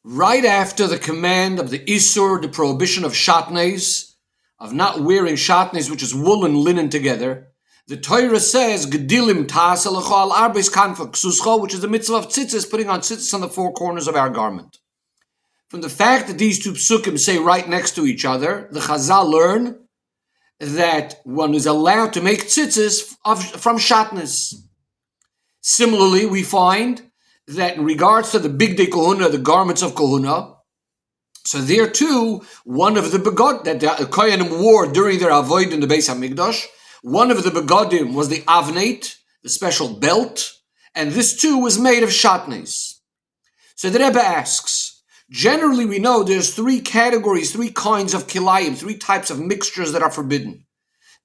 right after the command of the Isur, the prohibition of shatnez, of not wearing shatnez, which is wool and linen together, the Torah says, Gedilim ta'aselecha al arbes kanfa ksuscha, which is the mitzvah of tzitzis, putting on tzitzis on the four corners of our garment. From the fact that these two psukim say right next to each other, the Chazal learn that one is allowed to make tzitzis from shatnez. Similarly, we find that in regards to the bigdei kohuna, the garments of kohuna, so there too, one of the begod that the Kohanim wore during their avoid in the Beis HaMikdash, one of the begodim was the avnate, the special belt, and this too was made of shatnez. So the Rebbe asks, generally we know there's three categories, three kinds of kilayim, three types of mixtures that are forbidden.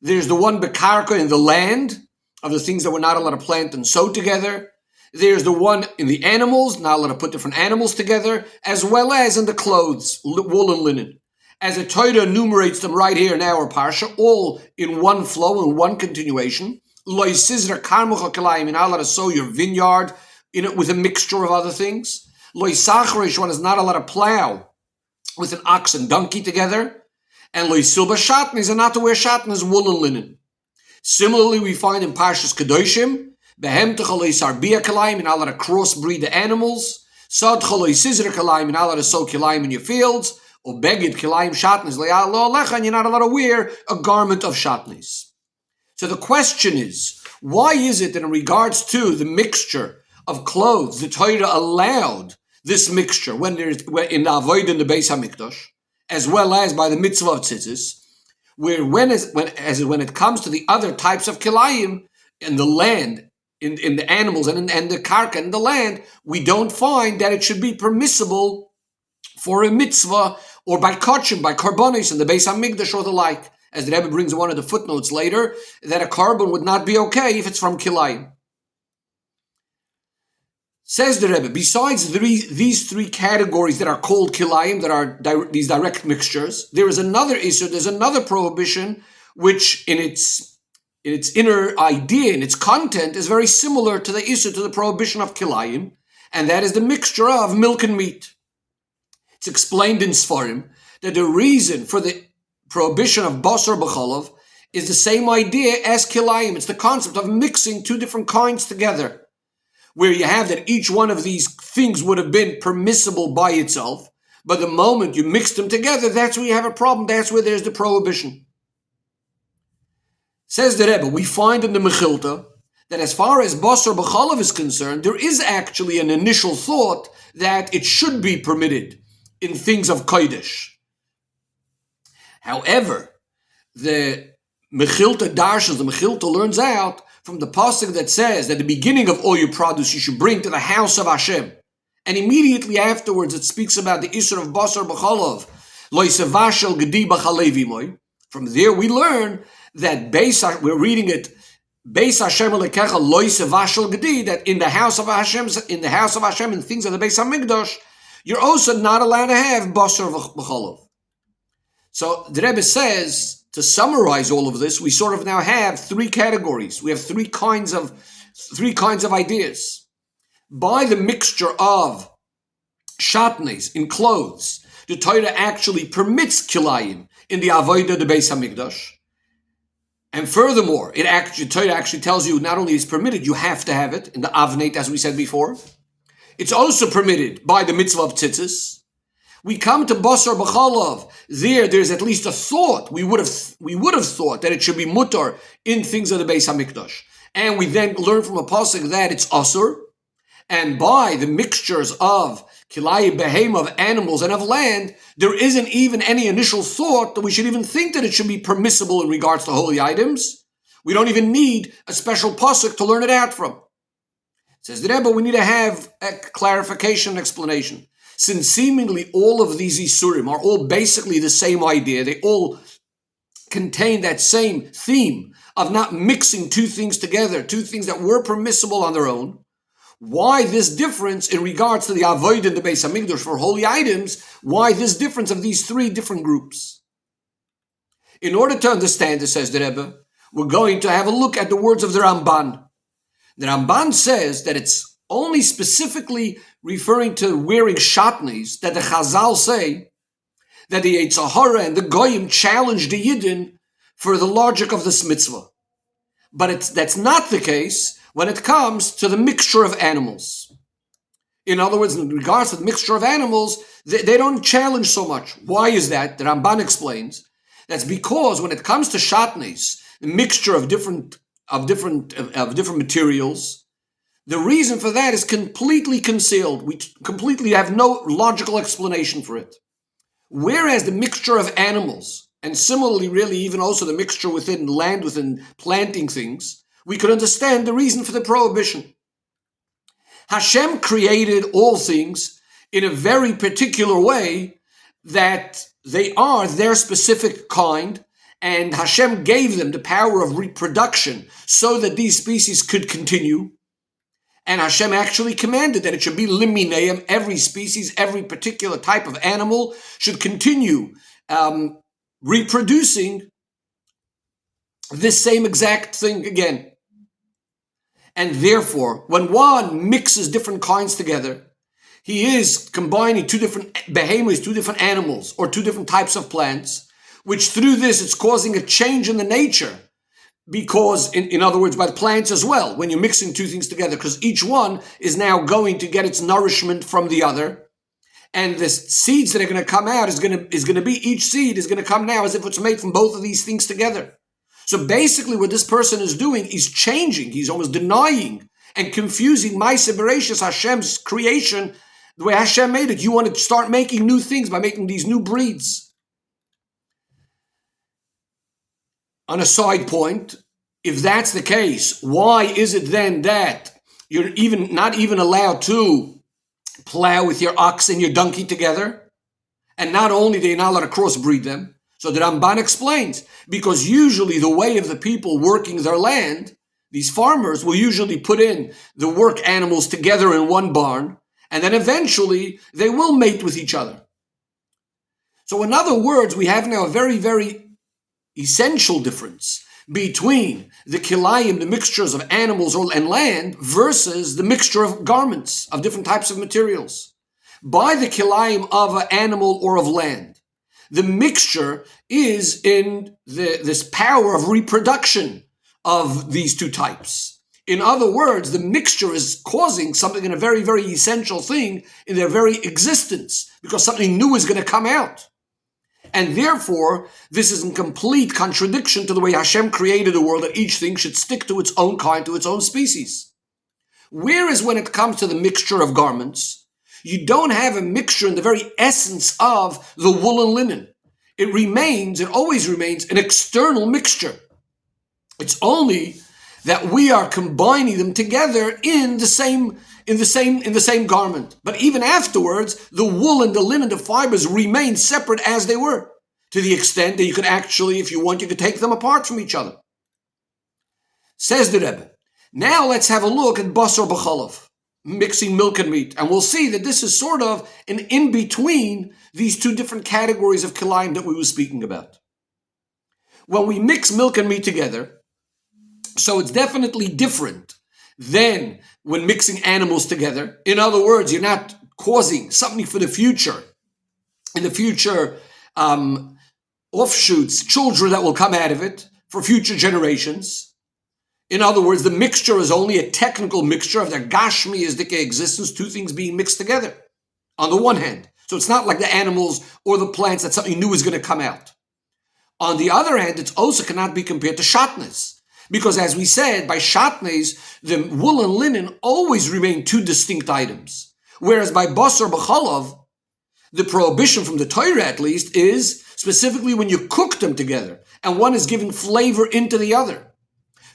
There's the one bekarka in the land, of the things that we're not allowed to plant and sow together. There's the one in the animals, not allowed to put different animals together, as well as in the clothes, wool and linen. As the Torah enumerates them right here in our parsha, all in one flow, in one continuation. Lo yisizra karmucha kilayim, you're not allowed to sow your vineyard in it with a mixture of other things. Lo yisacharish, one is not allowed to plow with an ox and donkey together. And lo yisilba shatnez, and not to wear shatnez, wool and linen. Similarly, we find in Parshas Kedoshim, Behem techolei sarbia kalayim, you're not allowed to crossbreed the animals. Sad cholei sizra kalayim, you're not allowed to sow kalayim in your fields. Or beged kalayim shatnez le'alo alecha, and you're not allowed to wear a garment of shatnez. So the question is, why is it that in regards to the mixture of clothes, the Torah allowed this mixture when in the avoid in the Beis HaMikdash, as well as by the mitzvah of tzitzis, where when it comes to the other types of kilayim in the land, in the animals and the karka in the land, we don't find that it should be permissible for a mitzvah or by kachim, by karbonis in the Beis HaMikdash or the like. As the Rebbe brings one of the footnotes later, that a carbon would not be okay if it's from kilayim. Says the Rebbe, besides these three categories that are called kilayim, that are these direct mixtures, there is another issue, there's another prohibition, which in its inner idea, in its content, is very similar to the issue, to the prohibition of kilayim, and that is the mixture of milk and meat. It's explained in Sfarim that the reason for the prohibition of basar b'chalav is the same idea as kilayim. It's the concept of mixing two different kinds together, where you have that each one of these things would have been permissible by itself, but the moment you mix them together, that's where you have a problem. That's where there's the prohibition. Says the Rebbe, we find in the Mechilta that as far as basar b'chalav is concerned, there is actually an initial thought that it should be permitted in things of kodesh. However, the Mechilta darshans, the Mechilta learns out from the pasuk that says that the beginning of all your produce you should bring to the house of Hashem, and immediately afterwards it speaks about the isur of basar b'chalav, lo yisavashel gedi b'chalevimoy. From there we learn that we're reading it Beis Hashem lekecha lo yisavashel gedi, that in the house of Hashem, in things of the Beis HaMikdash, you're also not allowed to have basar b'chalav. So the Rebbe says, to summarize all of this, we sort of now have three categories. We have three kinds of ideas. By the mixture of shatnez in clothes, the Torah actually permits kilayim in the avodah the Beis HaMikdash. And furthermore, the Torah actually tells you not only is permitted, you have to have it in the avnate, as we said before. It's also permitted by the mitzvah of tzitzis. We come to basar b'chalav. There's at least a thought. We would have thought that it should be mutar in things of the Beis HaMikdash, and we then learn from a pasuk that it's asur. And by the mixtures of kilayim behem, of animals and of land, there isn't even any initial thought that we should even think that it should be permissible in regards to holy items. We don't even need a special pasuk to learn it out from. Says the Rebbe, we need to have a clarification and explanation. Since seemingly all of these isurim are all basically the same idea, they all contain that same theme of not mixing two things together, two things that were permissible on their own, why this difference in regards to the avoid in the Beis HaMikdash for holy items, why this difference of these three different groups? In order to understand this, says the Rebbe, we're going to have a look at the words of the Ramban. The Ramban says that it's only specifically referring to wearing shatnez, that the Chazal say that the Yetzer Hara and the Goyim challenged the Yidden for the logic of this mitzvah. But that's not the case when it comes to the mixture of animals. In other words, in regards to the mixture of animals, they don't challenge so much. Why is that? The Ramban explains. That's because when it comes to shatnez, the mixture of different materials, the reason for that is completely concealed. We completely have no logical explanation for it. Whereas the mixture of animals, and similarly, really, even also the mixture within land, within planting things, we could understand the reason for the prohibition. Hashem created all things in a very particular way that they are their specific kind, and Hashem gave them the power of reproduction so that these species could continue. And Hashem actually commanded that it should be limineim, every species, every particular type of animal should continue reproducing this same exact thing again. And therefore, when one mixes different kinds together, he is combining two different behemoths, two different animals, or two different types of plants, which through this it's causing a change in the nature. Because, in other words, by the plants as well, when you're mixing two things together, because each one is now going to get its nourishment from the other, and the seeds that are going to come out is going to be, each seed is going to come now as if it's made from both of these things together. So basically what this person is doing is changing, he's almost denying and confusing Ma'aseh Bereshis, Hashem's creation, the way Hashem made it. You want to start making new things by making these new breeds. On a side point, if that's the case, why is it then that you're not even allowed to plow with your ox and your donkey together? And not only are you not allowed to crossbreed them. So the Ramban explains, because usually the way of the people working their land, these farmers will usually put in the work animals together in one barn, and then eventually they will mate with each other. So in other words, we have now a very, very essential difference between the kilayim, the mixtures of animals and land, versus the mixture of garments, of different types of materials. By the kilayim of an animal or of land, the mixture is in this power of reproduction of these two types. In other words, the mixture is causing something in a very, very essential thing in their very existence, because something new is going to come out. And therefore, this is in complete contradiction to the way Hashem created the world, that each thing should stick to its own kind, to its own species. Whereas when it comes to the mixture of garments, you don't have a mixture in the very essence of the wool and linen. It always remains an external mixture. It's only that we are combining them together in the same garment. But even afterwards, the wool and the linen, the fibers remain separate as they were, to the extent that you could actually, if you want, you could take them apart from each other. Says the Rebbe. Now let's have a look at basar b'chalav, mixing milk and meat, and we'll see that this is sort of an in-between these two different categories of kilayim that we were speaking about. When we mix milk and meat together, so it's definitely different than when mixing animals together. In other words, you're not causing something for the future. In the future, offshoots, children that will come out of it for future generations. In other words, the mixture is only a technical mixture of their gashmi as dike existence, two things being mixed together, on the one hand. So it's not like the animals or the plants that something new is going to come out. On the other hand, it also cannot be compared to shatnez. Because as we said, by shatnez, the wool and linen always remain two distinct items. Whereas by basar b'chalav, the prohibition from the Torah at least is specifically when you cook them together, and one is giving flavor into the other.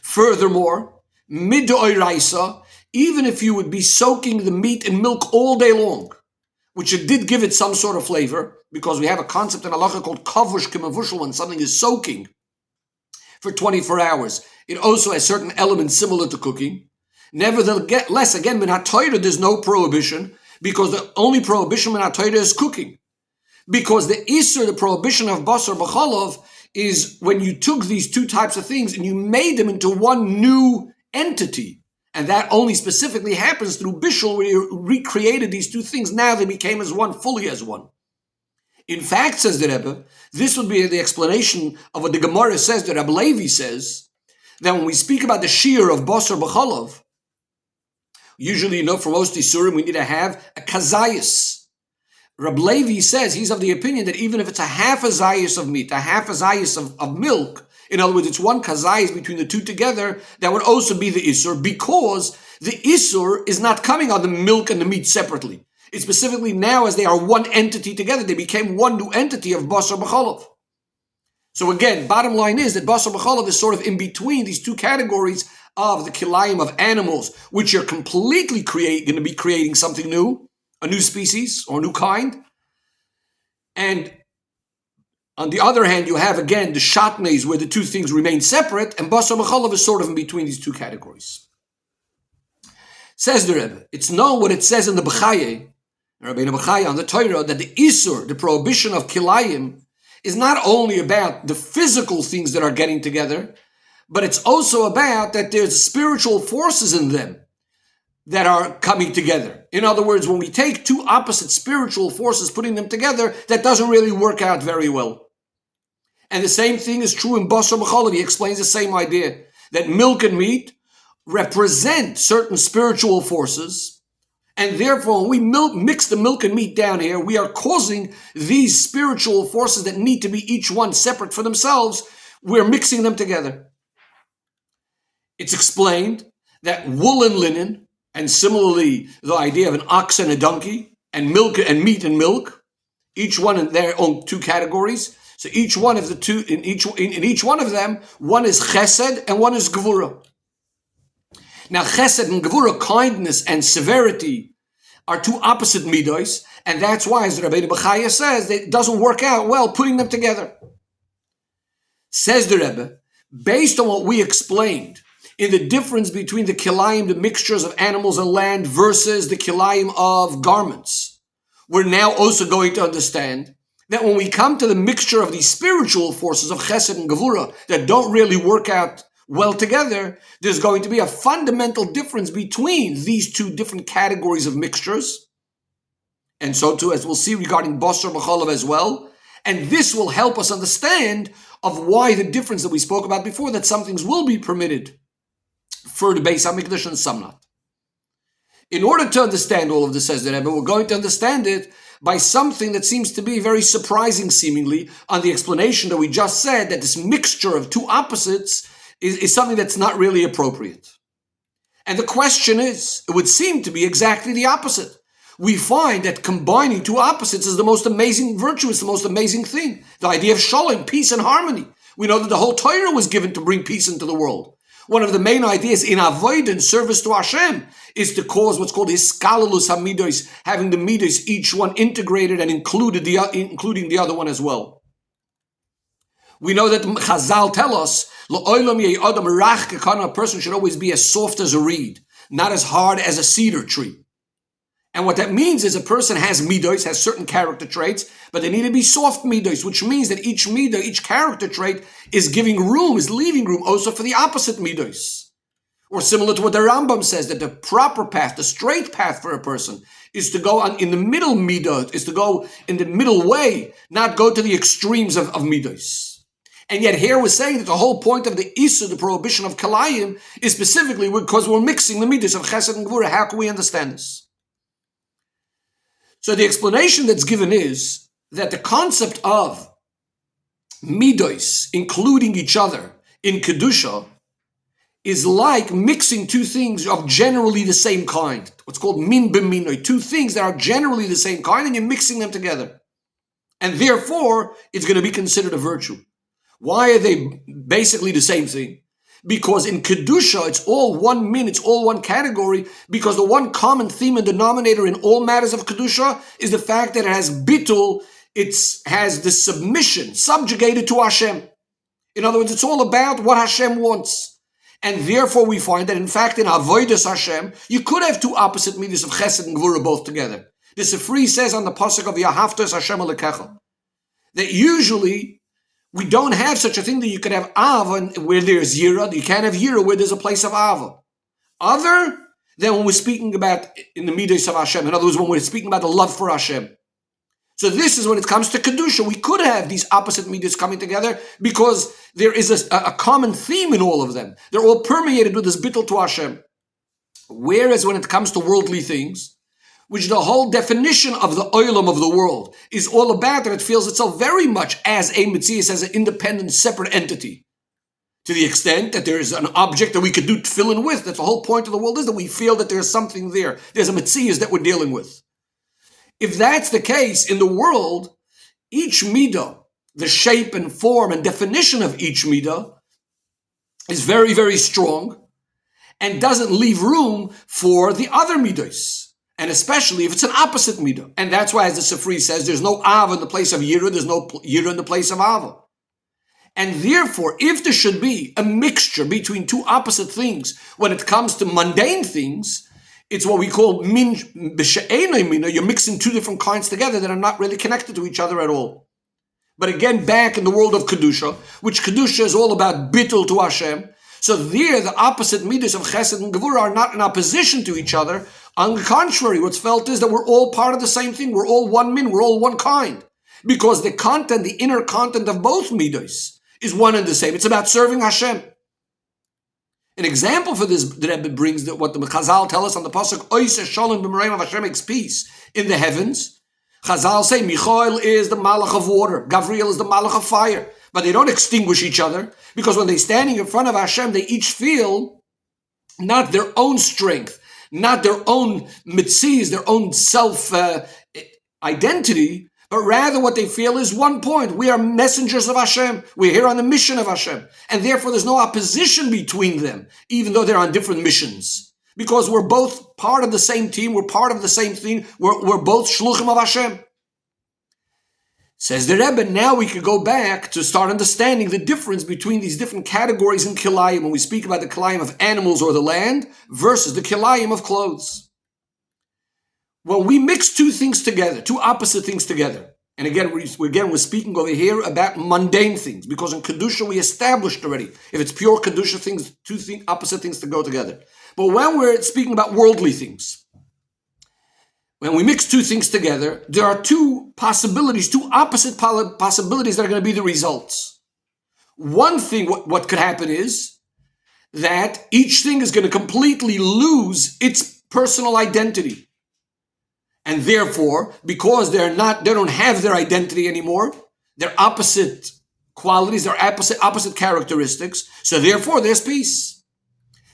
Furthermore, mid-oiraisa, even if you would be soaking the meat in milk all day long, which it did give it some sort of flavor, because we have a concept in halacha called kavush k'mavushal, when something is soaking for 24 hours. It also has certain elements similar to cooking. Nevertheless, again, min haTorah, there's no prohibition, because the only prohibition min haTorah is cooking. Because the isur, the prohibition of basar b'chalav, is when you took these two types of things and you made them into one new entity. And that only specifically happens through Bishul, where you recreated these two things. Now they became as one, fully as one. In fact, says the Rebbe, this would be the explanation of what the Gemara says, that Rabbi Levi says, that when we speak about the shear of Basar B'Cholov, usually, for most Isurim, we need to have a kazayas. Rabbi Levi says he's of the opinion that even if it's a half a zayas of meat, a half a zayas of milk, in other words, it's one kazayas between the two together, that would also be the Isur, because the Isur is not coming on the milk and the meat separately. It's specifically now, as they are one entity together, they became one new entity of Basar B'Cholov. So again, bottom line is that Basar B'Cholov is sort of in between these two categories of the kilayim of animals, which are completely going to be creating something new, a new species or a new kind. And on the other hand, you have again the shatneis, where the two things remain separate, and Basar B'Cholov is sort of in between these two categories. Says the Rebbe, it's known what it says in the B'chaye, Rabbeinu B'chaye on the Torah, that the Isur, the prohibition of kilayim, is not only about the physical things that are getting together, but it's also about that there's spiritual forces in them that are coming together. In other words, when we take two opposite spiritual forces, putting them together, that doesn't really work out very well. And the same thing is true in Basar B'Cholov. He explains the same idea, that milk and meat represent certain spiritual forces, and therefore, when we mix the milk and meat down here, we are causing these spiritual forces that need to be each one separate for themselves, we're mixing them together. It's explained that wool and linen, and similarly the idea of an ox and a donkey, and milk and meat and milk, each one in their own two categories. So each one of the two, in each one of them, one is chesed and one is gevura. Now, chesed and gevura, kindness and severity, are two opposite midos, and that's why, as Rabbeinu B'Chaye says, that it doesn't work out well putting them together. Says the Rebbe, based on what we explained in the difference between the kilayim, the mixtures of animals and land, versus the kilayim of garments, we're now also going to understand that when we come to the mixture of these spiritual forces of chesed and gevura that don't really work out well together, there's going to be a fundamental difference between these two different categories of mixtures. And so too, as we'll see regarding Basar B'Cholov as well. And this will help us understand of why the difference that we spoke about before, that some things will be permitted for the Beis HaMikdash and some not. In order to understand all of this, says the Rebbe, we're going to understand it by something that seems to be very surprising, seemingly, on the explanation that we just said, that this mixture of two opposites is something that's not really appropriate. And the question is, it would seem to be exactly the opposite. We find that combining two opposites is the most amazing virtue, it's the most amazing thing. The idea of shalom, peace and harmony. We know that the whole Torah was given to bring peace into the world. One of the main ideas in avoid and service to Hashem is to cause what's called hiskalelus hamidos, having the midos, each one integrated and including the other one as well. We know that Chazal tell us, a person should always be as soft as a reed, not as hard as a cedar tree. And what that means is a person has midos, has certain character traits, but they need to be soft midos, which means that each midah, each character trait is leaving room also for the opposite midos. Or similar to what the Rambam says, that the proper path, the straight path for a person is to go in the middle midah, is to go in the middle way, not go to the extremes of midos. And yet here we're saying that the whole point of the Isur, the prohibition of Kalayim, is specifically because we're mixing the midas of Chesed and Gevura. How can we understand this? So the explanation that's given is that the concept of midos, including each other in Kedusha, is like mixing two things of generally the same kind. What's called min b'minoi, two things that are generally the same kind, and you're mixing them together. And therefore, it's going to be considered a virtue. Why are they basically the same thing? Because in Kedusha, it's all one min, it's all one category, because the one common theme and denominator in all matters of Kedusha is the fact that it has bitul, it has the submission, subjugated to Hashem. In other words, it's all about what Hashem wants. And therefore we find that in fact in Avodas Hashem, you could have two opposite midas of Chesed and Gevura both together. The Sifri says on the pasuk of Yahavtos Hashem Alekecha, that usually we don't have such a thing that you could have Ava where there's Yira. You can't have Yira where there's a place of Ava. other than when we're speaking about in the midos of Hashem. In other words, when we're speaking about the love for Hashem. So this is when it comes to Kedusha. We could have these opposite midos coming together because there is a common theme in all of them. They're all permeated with this bittul to Hashem. Whereas when it comes to worldly things, which the whole definition of the olam of the world is all about, that it feels itself very much as a metzius, as an independent, separate entity. To the extent that there is an object that we could do tefillin with. That's the whole point of the world, is that we feel that there's something there. There's a metzius that we're dealing with. If that's the case in the world, each midah, the shape and form and definition of each midah, is very, very strong and doesn't leave room for the other midos. And especially if it's an opposite midah. And that's why, as the Sifri says, there's no Ava in the place of Yira, there's no Yira in the place of Ava. And therefore, if there should be a mixture between two opposite things when it comes to mundane things, it's what we call min b'she'enei mina. You're mixing two different kinds together that are not really connected to each other at all. But again, back in the world of Kedusha, which Kedusha is all about bittul to Hashem, so there the opposite midas of Chesed and Gevurah are not in opposition to each other. On the contrary, what's felt is that we're all part of the same thing. We're all one min, we're all one kind. Because the content, the inner content of both midas is one and the same. It's about serving Hashem. An example for this, the Rebbe brings that what the Chazal tell us on the pasuk, Oiseh Shalom b'Mereim of Hashem makes peace in the heavens. Chazal say Michael is the malach of water, Gabriel is the malach of fire, but they don't extinguish each other because when they're standing in front of Hashem, they each feel not their own strength, not their own mitzvahs, their own self identity, but rather what they feel is one point. We are messengers of Hashem. We're here on the mission of Hashem. And therefore there's no opposition between them, even though they're on different missions. Because we're both part of the same team. We're part of the same thing. We're both shluchim of Hashem. Says the Rebbe, now we could go back to start understanding the difference between these different categories in kilayim when we speak about the kilayim of animals or the land versus the kilayim of clothes. When we mix two things together, two opposite things together, and again, we're speaking over here about mundane things, because in Kedusha we established already, if it's pure Kedusha things, opposite things to go together. But when we're speaking about worldly things, when we mix two things together, there are two possibilities, two opposite possibilities that are going to be the results. One thing, what could happen is that each thing is going to completely lose its personal identity. And therefore, because they don't have their identity anymore, their opposite qualities, their opposite characteristics, so therefore there's peace.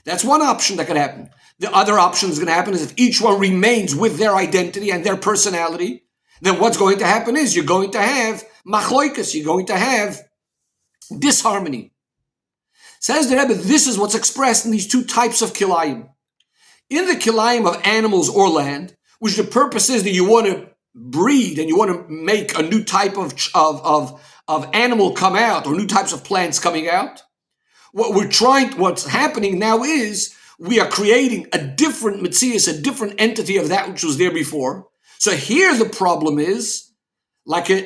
That's one option that could happen. The other option that's going to happen is if each one remains with their identity and their personality, then what's going to happen is you're going to have machloikas, you're going to have disharmony. Says the Rebbe, this is what's expressed in these two types of kilayim. In the kilayim of animals or land, which the purpose is that you want to breed and you want to make a new type of animal come out, or new types of plants coming out. What's happening now is we are creating a different metzius, a different entity of that which was there before. So here the problem is, like in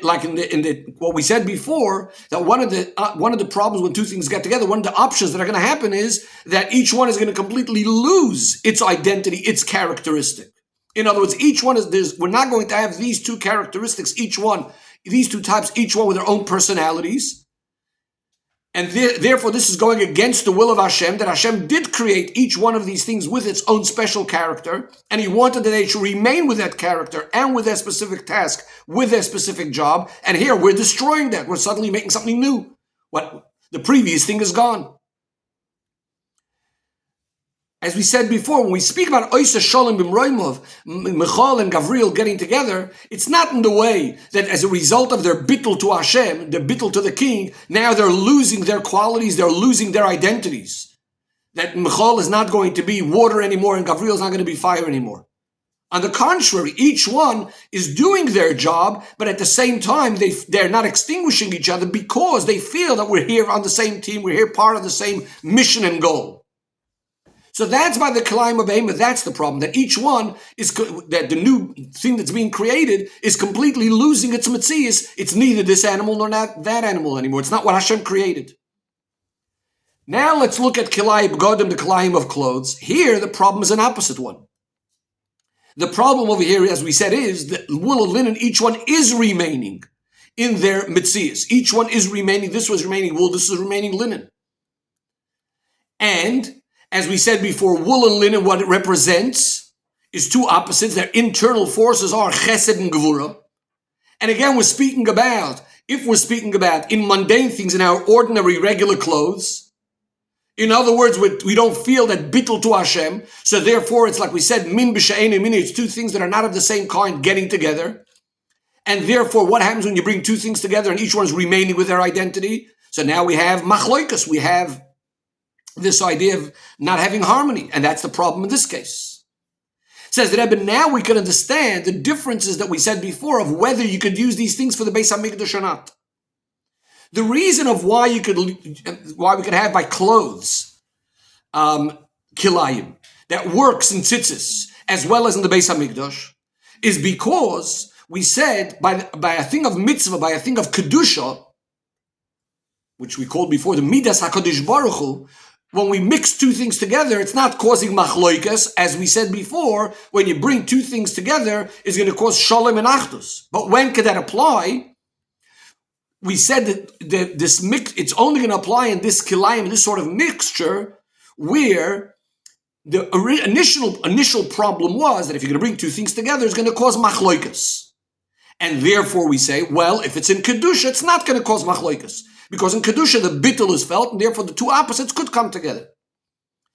what we said before, that one of the problems when two things get together, one of the options that are going to happen is that each one is going to completely lose its identity, its characteristic. In other words, each one we're not going to have these two characteristics, these two types, each one with their own personalities. And therefore, this is going against the will of Hashem, that Hashem did create each one of these things with its own special character, and He wanted that they should remain with that character and with their specific task, with their specific job. And here, we're destroying that. We're suddenly making something new. What the previous thing is gone. As we said before, when we speak about Oiseh Shalom b'Mereim, Michal and Gabriel getting together, it's not in the way that as a result of their bittul to Hashem, their bittul to the king, now they're losing their qualities, they're losing their identities. That Michal is not going to be water anymore and Gabriel is not going to be fire anymore. On the contrary, each one is doing their job, but at the same time, they're not extinguishing each other because they feel that we're here on the same team, we're here part of the same mission and goal. So that's by the kilayim of Behemah, that's the problem, that each one that the new thing that's being created is completely losing its metzias. It's neither this animal nor that animal anymore. It's not what Hashem created. Now let's look at Kilai B'godim, the Kilayim of clothes. Here, the problem is an opposite one. The problem over here, as we said, is that wool and linen, each one is remaining in their mitzias. Each one is remaining. This was remaining wool, this is remaining linen. And, as we said before, wool and linen, what it represents is two opposites. Their internal forces are chesed and gevura. And again, if we're speaking about in mundane things, in our ordinary, regular clothes, in other words, we don't feel that bittul to Hashem, so therefore it's like we said, min b'sha'ein min, it's two things that are not of the same kind getting together. And therefore, what happens when you bring two things together and each one is remaining with their identity? So now we have machloikas, we have this idea of not having harmony, and that's the problem in this case. It says that, but now we can understand the differences that we said before of whether you could use these things for the Beis HaMikdash or not. The reason of why we could have by clothes, kilayim, that works in tzitzis as well as in the Beis HaMikdash, is because we said by a thing of mitzvah, by a thing of kedusha, which we called before the midas hakadosh baruch hu, when we mix two things together, it's not causing machloikas, as we said before. When you bring two things together, it's going to cause shalom and achdus. But when could that apply? We said that this mix, it's only going to apply in this kilayim, this sort of mixture, where the initial problem was that if you're going to bring two things together, it's going to cause machloikas. And therefore we say, well, if it's in kedusha, it's not going to cause machloikas. Because in kedusha, the bittul is felt, and therefore the two opposites could come together.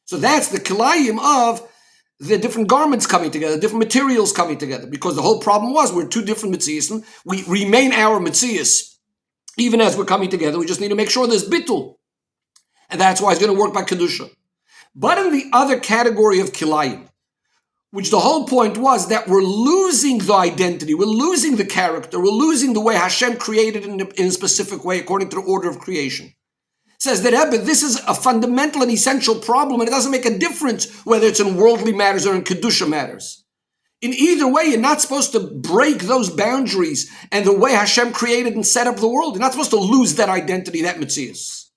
So that's the kilayim of the different garments coming together, different materials coming together. Because the whole problem was we're two different mitzias, and we remain our mitzias. Even as we're coming together, we just need to make sure there's bittul. And that's why it's going to work by kedusha. But in the other category of kilayim, which the whole point was that we're losing the identity, we're losing the character, we're losing the way Hashem created in a specific way according to the order of creation. It says that, but this is a fundamental and essential problem, and it doesn't make a difference whether it's in worldly matters or in kedusha matters. In either way, you're not supposed to break those boundaries and the way Hashem created and set up the world. You're not supposed to lose that identity, that mitzias.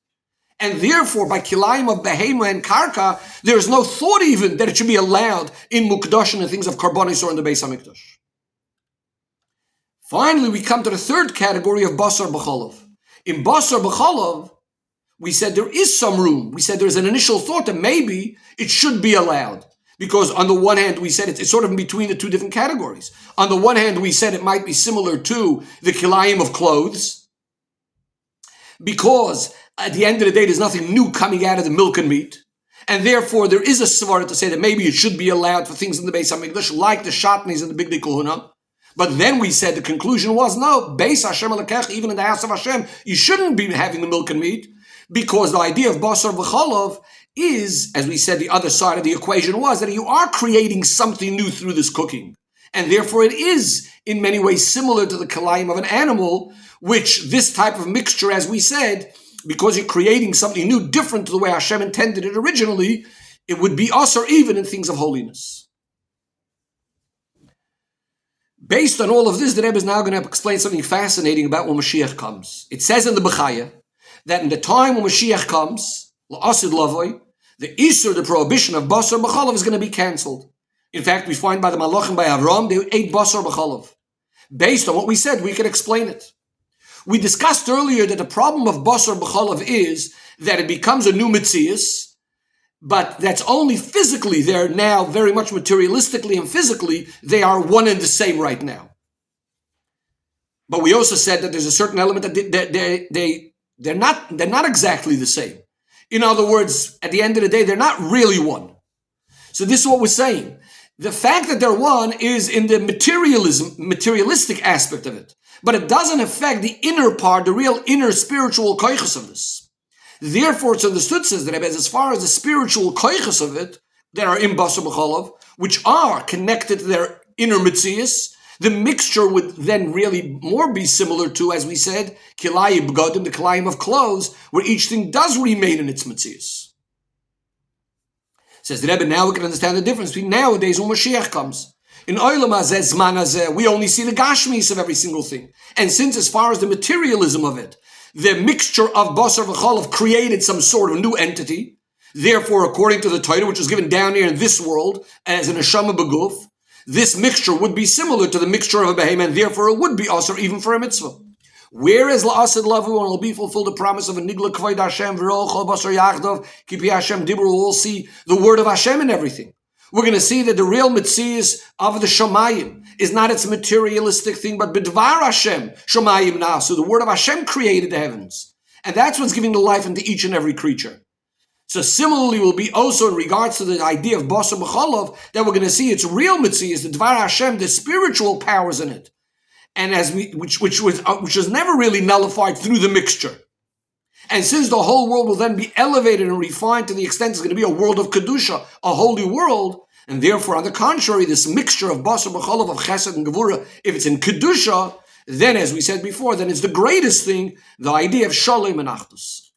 And therefore, by kilayim of behema and karka, there is no thought even that it should be allowed in mukdash and the things of karbonis or in the Beis HaMikdash. Finally, we come to the third category of basar b'cholav. In basar b'cholav, we said there is some room. We said there's an initial thought that maybe it should be allowed. Because on the one hand, we said it's sort of in between the two different categories. On the one hand, we said it might be similar to the kilayim of clothes. Because at the end of the day, there's nothing new coming out of the milk and meat. And therefore, there is a svara to say that maybe it should be allowed for things in the Beis HaMikdash, like the shatnez and the bigdei kohuna. But then we said the conclusion was, no, Beis Hashem Elokech, even in the house of Hashem, you shouldn't be having the milk and meat. Because the idea of basar v'cholav is, as we said, the other side of the equation was that you are creating something new through this cooking. And therefore it is, in many ways, similar to the kilayim of an animal, which this type of mixture, as we said, because you're creating something new, different to the way Hashem intended it originally, it would be asur even in things of holiness. Based on all of this, the Rebbe is now going to explain something fascinating about when Mashiach comes. It says in the Bechaya that in the time when Mashiach comes, la'asid lavoi, the isur, the prohibition of basar b'cholav, is going to be cancelled. In fact, we find by the Malachim, by Avram, they ate basar b'cholav. Based on what we said, we can explain it. We discussed earlier that the problem of basar b'cholav is that it becomes a new mitzias, but that's only physically. They're now very much materialistically and physically, they are one and the same right now. But we also said that there's a certain element that they're not exactly the same. In other words, at the end of the day, they're not really one. So this is what we're saying. The fact that they're one is in the materialistic aspect of it. But it doesn't affect the inner part, the real inner spiritual koiches of this. Therefore, it's understood, says the Rebbe, as far as the spiritual koiches of it, that are in basar b'cholav, which are connected to their inner mitzias, the mixture would then really more be similar to, as we said, kilayim b'godim, the kilayim of clothes, where each thing does remain in its mitzias. Says the Rebbe, now we can understand the difference between nowadays when Mashiach comes. In Olam Hazeh, Zman Hazeh, we only see the gashmis of every single thing. And since as far as the materialism of it, the mixture of basar v'chalav created some sort of new entity. Therefore, according to the Torah, which was given down here in this world as an neshama b'guf, this mixture would be similar to the mixture of a behemoth, and therefore it would be asr even for a mitzvah. Whereas la'asid lavu, and will be fulfilled the promise of a nigla kavod Hashem v'ro chol basar yachdav kipi Hashem dibur. We'll see the word of Hashem in everything. We're going to see that the real mitzias of the Shamayim is not its materialistic thing, but b'dvar Hashem Shamayim nasu. The word of Hashem created the heavens, and that's what's giving the life into each and every creature. So similarly will be also in regards to the idea of basar b'chalav, that we're going to see its real mitzias, the dvar Hashem, the spiritual powers in it, and as which was never really nullified through the mixture. And since the whole world will then be elevated and refined to the extent it's going to be a world of kedusha, a holy world, and therefore, on the contrary, this mixture of basar b'chalav, of chesed and gevura, if it's in kedusha, then, as we said before, then it's the greatest thing, the idea of shalom and achdus.